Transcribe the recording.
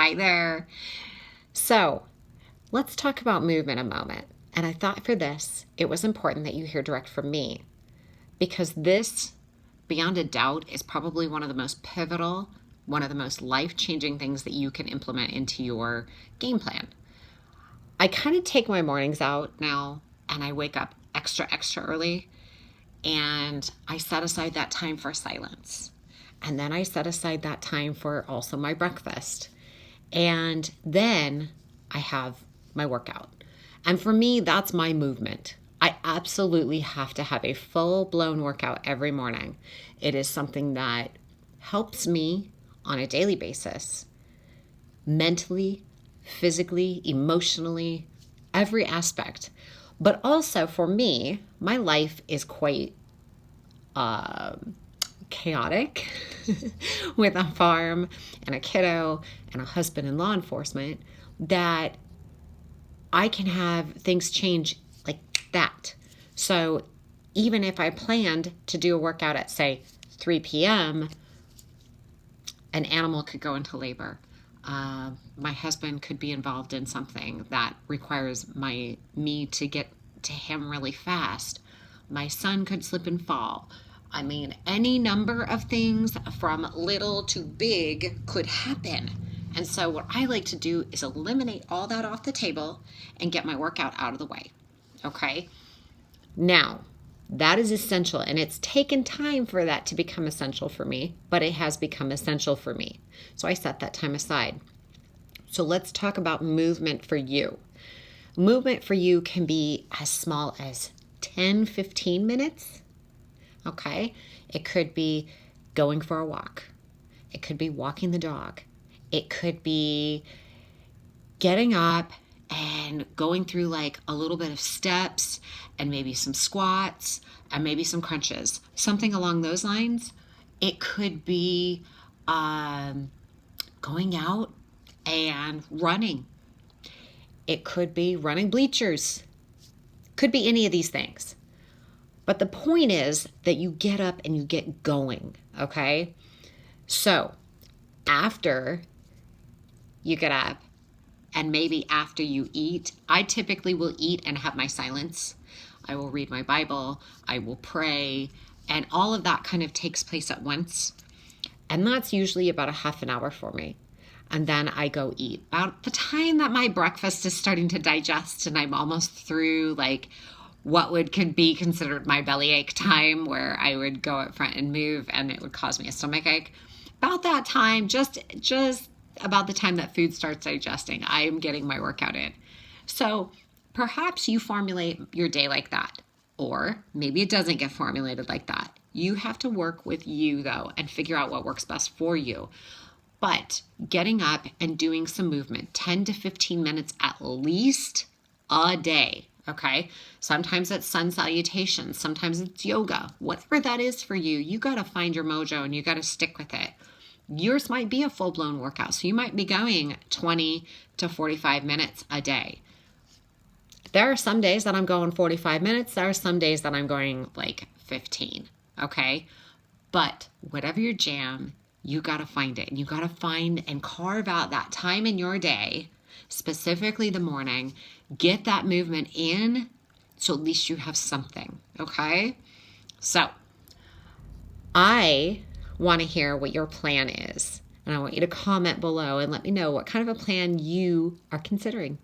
right there. So let's talk about movement a moment. And I thought for this, it was important that you hear direct from me, because this, beyond a doubt, is probably one of the most pivotal, one of the most life-changing things that you can implement into your game plan. I kind of take my mornings out now, and I wake up extra early, and I set aside that time for silence. And then I set aside that time for also my breakfast. And then I have my workout. And for me, that's my movement. I absolutely have to have a full-blown workout every morning. It is something that helps me on a daily basis, mentally, physically, emotionally, every aspect. But also for me, my life is quite chaotic with a farm and a kiddo and a husband in law enforcement, that I can have things change like that. So even if I planned to do a workout at, say, 3 p.m., an animal could go into labor. My husband could be involved in something that requires me to get to him really fast. My son could slip and fall. I mean, any number of things from little to big could happen. And so what I like to do is eliminate all that off the table and get my workout out of the way. Okay? Now, that is essential, and it's taken time for that to become essential for me, but it has become essential for me. So I set that time aside. So let's talk about movement for you. Movement for you can be as small as 10, 15 minutes. Okay? It could be going for a walk. It could be walking the dog. It could be getting up and going through like a little bit of steps and maybe some squats and maybe some crunches, something along those lines. It could be going out and running. It could be running bleachers. Could be any of these things. But the point is that you get up and you get going, okay? So after you get up, and maybe after you eat, I typically will eat and have my silence. I will read my Bible, I will pray, and all of that kind of takes place at once. And that's usually about a half an hour for me. And then I go eat. About the time that my breakfast is starting to digest and I'm almost through like what could be considered my bellyache time, where I would go up front and move and it would cause me a stomach ache. About that time, just about the time that food starts digesting, I am getting my workout in. So perhaps you formulate your day like that, or maybe it doesn't get formulated like that. You have to work with you though and figure out what works best for you. But getting up and doing some movement, 10 to 15 minutes at least a day, okay? Sometimes it's sun salutations, sometimes it's yoga. Whatever that is for you, you got to find your mojo and you got to stick with it. Yours might be a full-blown workout, so you might be going 20 to 45 minutes a day. There are some days that I'm going 45 minutes. There are some days that I'm going like 15, okay? But whatever your jam, you got to find it. And you got to find and carve out that time in your day, specifically the morning. Get that movement in so at least you have something, okay? So I want to hear what your plan is. And I want you to comment below and let me know what kind of a plan you are considering.